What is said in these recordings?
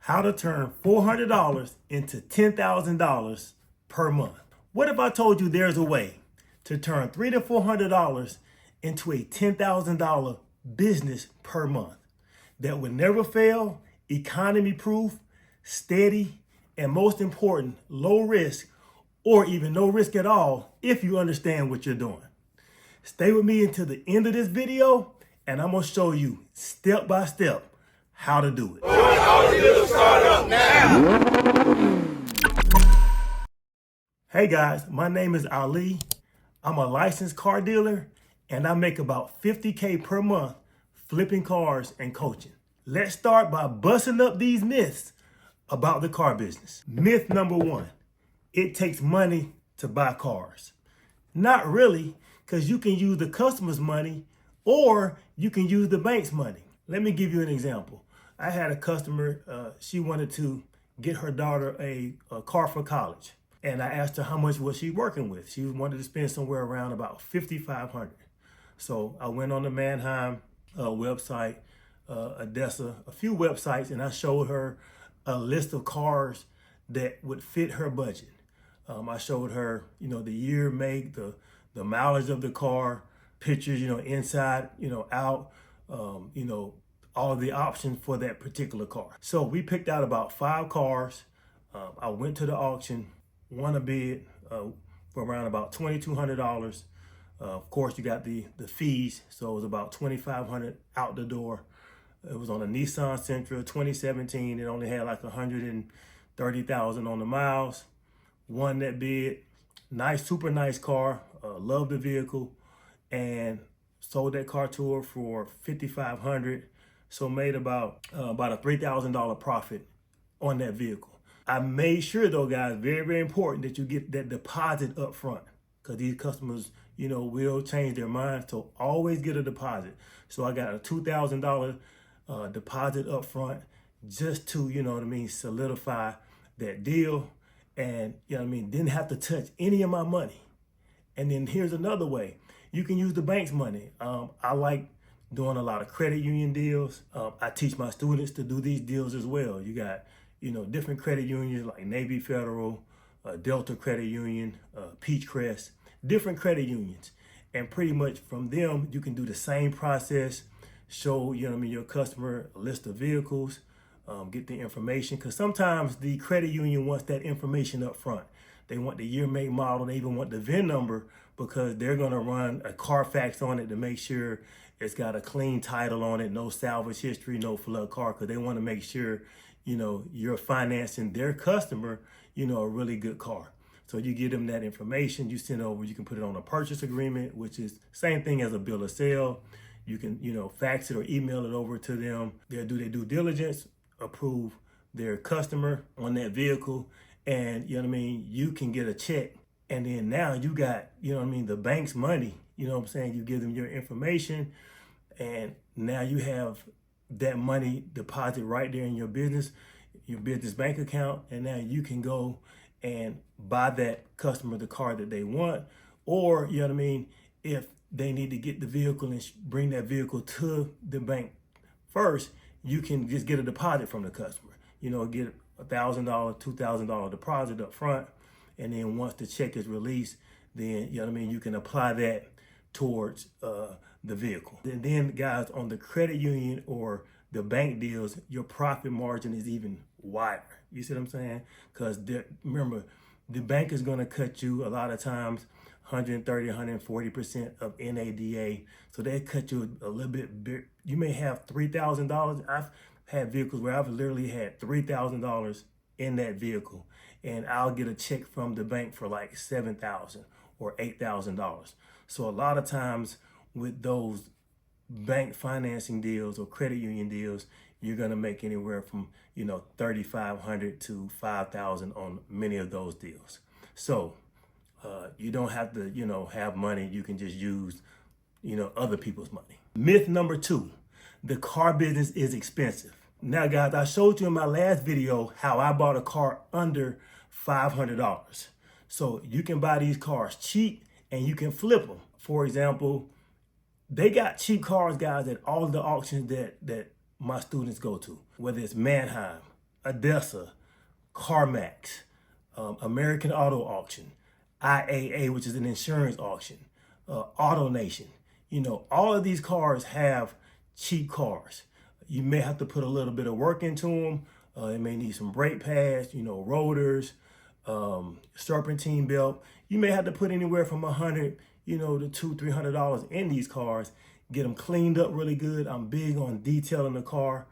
How to turn $400 into $10,000 per month. What if I told you there's a way to turn $300 to $400 into a $10,000 business per month that would never fail, economy proof, steady, and most important, low risk or even no risk at all if you understand what you're doing. Stay with me until the end of this video and I'm going to show you step by step how to do it. Hey guys, my name is Ali. I'm a licensed car dealer and I make about $50K per month flipping cars and coaching. Let's start by busting up these myths about the car business. Myth number one, it takes money to buy cars. Not really, because you can use the customer's money or you can use the bank's money. Let me give you an example. I had a customer, she wanted to get her daughter a car for college. And I asked her how much was she working with. She wanted to spend somewhere around about $5,500. So I went on the Manheim website, Odessa, a few websites, and I showed her a list of cars that would fit her budget. I showed her, the year, make, the mileage of the car, pictures, inside, out, all of the options for that particular car. So we picked out about 5 cars. I went to the auction, won a bid for around about $2,200. Of course, you got the fees, so it was about $2,500 out the door. It was on a Nissan Sentra 2017. It only had like 130,000 on the miles. Won that bid. Nice, super nice car. Loved the vehicle, and sold that car to her for $5,500. So made about a $3,000 profit on that vehicle. I made sure though, guys, very, very important that you get that deposit up front, because these customers, will change their minds. So always get a deposit. So I got a $2,000 deposit up front just to, solidify that deal. And, didn't have to touch any of my money. And then here's another way. You can use the bank's money. I like doing a lot of credit union deals. I teach my students to do these deals as well. You got, different credit unions like Navy Federal, Delta Credit Union, Peachcrest, different credit unions. And pretty much from them, you can do the same process, show, your customer a list of vehicles, get the information. Because sometimes the credit union wants that information up front. They want the year, make, model. They even want the VIN number, because they're going to run a Carfax on it to make sure it's got a clean title on it, no salvage history, no flood car, because they want to make sure, you're financing their customer, a really good car. So you give them that information, you send over, you can put it on a purchase agreement, which is same thing as a bill of sale. You can, fax it or email it over to them. They'll do their due diligence, approve their customer on that vehicle, and you can get a check. And then now you got, the bank's money, you give them your information, and now you have that money deposit right there in your business bank account. And now you can go and buy that customer the car that they want, or, if they need to get the vehicle and bring that vehicle to the bank first, you can just get a deposit from the customer, get $1,000, $2,000 deposit up front. And then once the check is released, then, you can apply that towards the vehicle. And then, guys, on the credit union or the bank deals, your profit margin is even wider. You see what I'm saying? Because remember, the bank is going to cut you a lot of times 130, 140% of NADA. So they cut you a little bit. You may have $3,000. I've had vehicles where I've literally had $3,000 in that vehicle, and I'll get a check from the bank for like $7,000 or $8,000. So a lot of times with those bank financing deals or credit union deals, you're gonna make anywhere from $3,500 to $5,000 on many of those deals. So you don't have to have money. You can just use other people's money. Myth number 2, the car business is expensive. Now, guys, I showed you in my last video how I bought a car under $500. So you can buy these cars cheap and you can flip them. For example, they got cheap cars, guys, at all the auctions that my students go to, whether it's Manheim, Odessa, CarMax, American Auto Auction, IAA, which is an insurance auction, AutoNation. All of these cars have cheap cars. You may have to put a little bit of work into them. It may need some brake pads, rotors, serpentine belt. You may have to put anywhere from $100, to $200-$300 in these cars. Get them cleaned up really good. I'm big on detailing the car,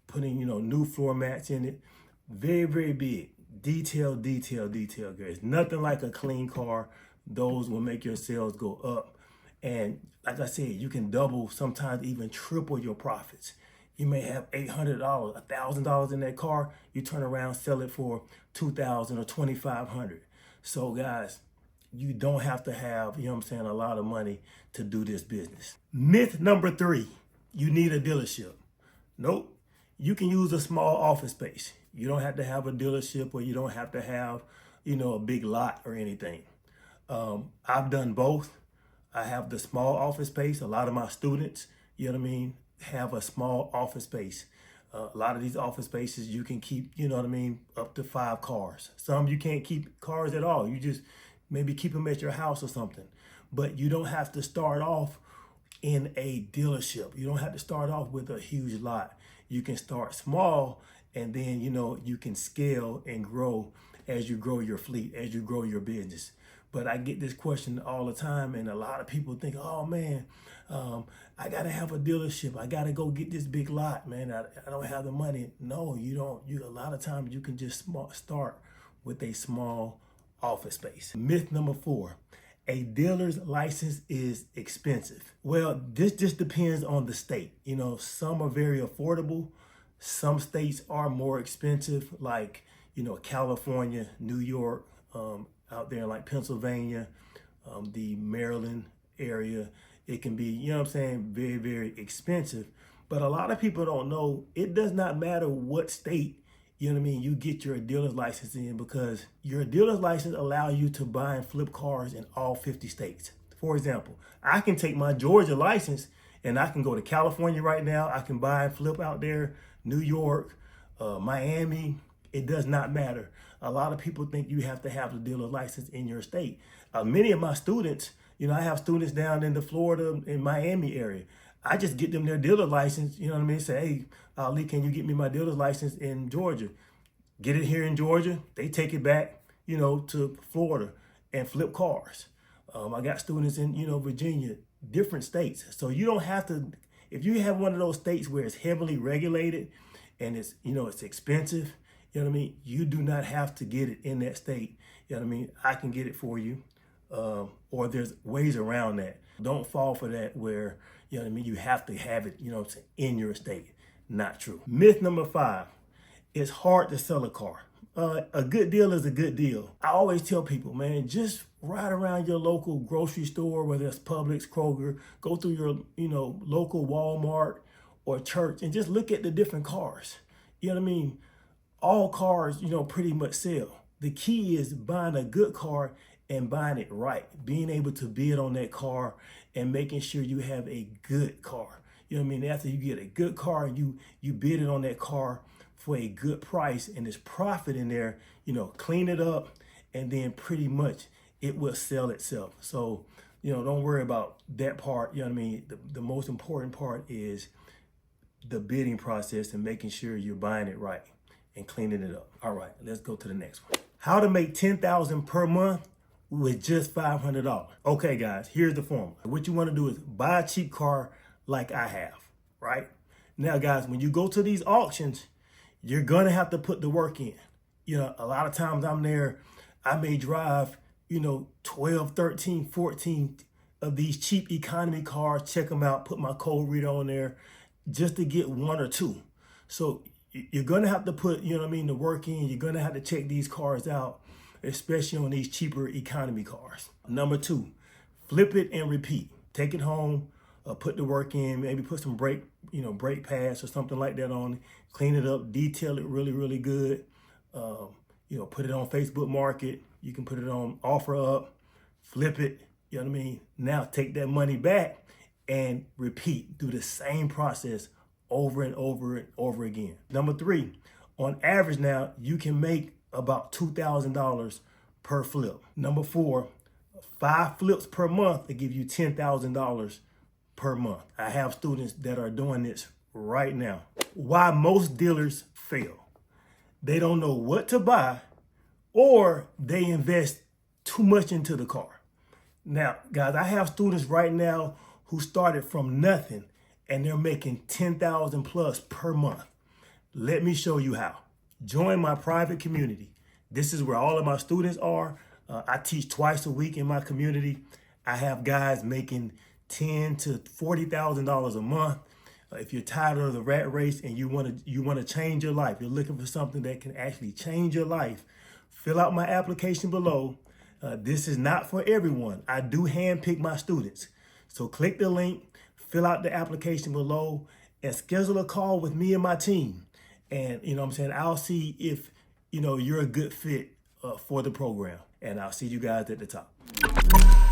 putting new floor mats in it. Very, very big. Detail, guys. Nothing like a clean car. Those will make your sales go up. And like I said, you can double, sometimes even triple your profits. You may have $800, $1,000 in that car. You turn around, sell it for $2,000 or $2,500. So guys, you don't have to have, a lot of money to do this business. Myth number 3, you need a dealership. Nope. You can use a small office space. You don't have to have a dealership, or you don't have to have, a big lot or anything. I've done both. I have the small office space. A lot of my students, have a small office space. A lot of these office spaces you can keep, up to 5 cars. Some you can't keep cars at all. You just maybe keep them at your house or something. But you don't have to start off in a dealership. You don't have to start off with a huge lot. You can start small, and then, you can scale and grow as you grow your fleet, as you grow your business. But I get this question all the time, and a lot of people think, oh man, I gotta have a dealership. I gotta go get this big lot, man. I don't have the money. No, you don't. A lot of times you can just start with a small office space. Myth number 4, a dealer's license is expensive. Well, this just depends on the state. Some are very affordable. Some states are more expensive, like, California, New York, out there in like Pennsylvania, the Maryland area. It can be, very, very expensive. But a lot of people don't know, it does not matter what state, you get your dealer's license in, because your dealer's license allows you to buy and flip cars in all 50 states. For example, I can take my Georgia license and I can go to California right now. I can buy and flip out there, New York, Miami. It does not matter. A lot of people think you have to have the dealer license in your state. Many of my students, I have students down in the Florida and Miami area. I just get them their dealer license, Say, hey, Ali, can you get me my dealer's license in Georgia? Get it here in Georgia. They take it back, to Florida and flip cars. I got students in, Virginia, different states. So you don't have to, if you have one of those states where it's heavily regulated and it's, it's expensive, you do not have to get it in that state. I can get it for you. Or there's ways around that. Don't fall for that where, you have to have it, in your state. Not true. Myth number 5, it's hard to sell a car. A good deal is a good deal. I always tell people, man, just ride around your local grocery store, whether it's Publix, Kroger, go through your, local Walmart or church, and just look at the different cars. All cars, pretty much sell. The key is buying a good car and buying it right. Being able to bid on that car and making sure you have a good car. After you get a good car, you bid it on that car for a good price and there's profit in there, clean it up, and then pretty much it will sell itself. So, don't worry about that part. The most important part is the bidding process and making sure you're buying it right and cleaning it up. All right, let's go to the next one. How to make $10,000 per month with just $500. Okay, guys, here's the formula. What you want to do is buy a cheap car like I have, right? Now, guys, when you go to these auctions, you're going to have to put the work in. A lot of times I'm there, I may drive, 12, 13, 14 of these cheap economy cars, check them out, put my code reader on there just to get 1 or 2. So you're going to have to put, the work in. You're going to have to check these cars out, especially on these cheaper economy cars. Number 2, flip it and repeat. Take it home, put the work in, maybe put some brake pads or something like that on it, clean it up, detail it really, really good. Put it on Facebook Market. You can put it on OfferUp, flip it, Now take that money back and repeat. Do the same process over and over and over again. Number 3, On average now, you can make about $2,000 per flip. Number 4, 5 flips per month to give you $10,000 per month. I have students that are doing this right now. Why most dealers fail? They don't know what to buy, or they invest too much into the car. Now, guys, I have students right now who started from nothing and they're making $10,000 plus per month. Let me show you how. Join my private community. This is where all of my students are. I teach twice a week in my community. I have guys making $10,000 to $40,000 a month. If you're tired of the rat race and you want to change your life, you're looking for something that can actually change your life, fill out my application below. This is not for everyone. I do handpick my students. So click the link, fill out the application below, and schedule a call with me and my team. And I'll see if you're a good fit for the program. And I'll see you guys at the top.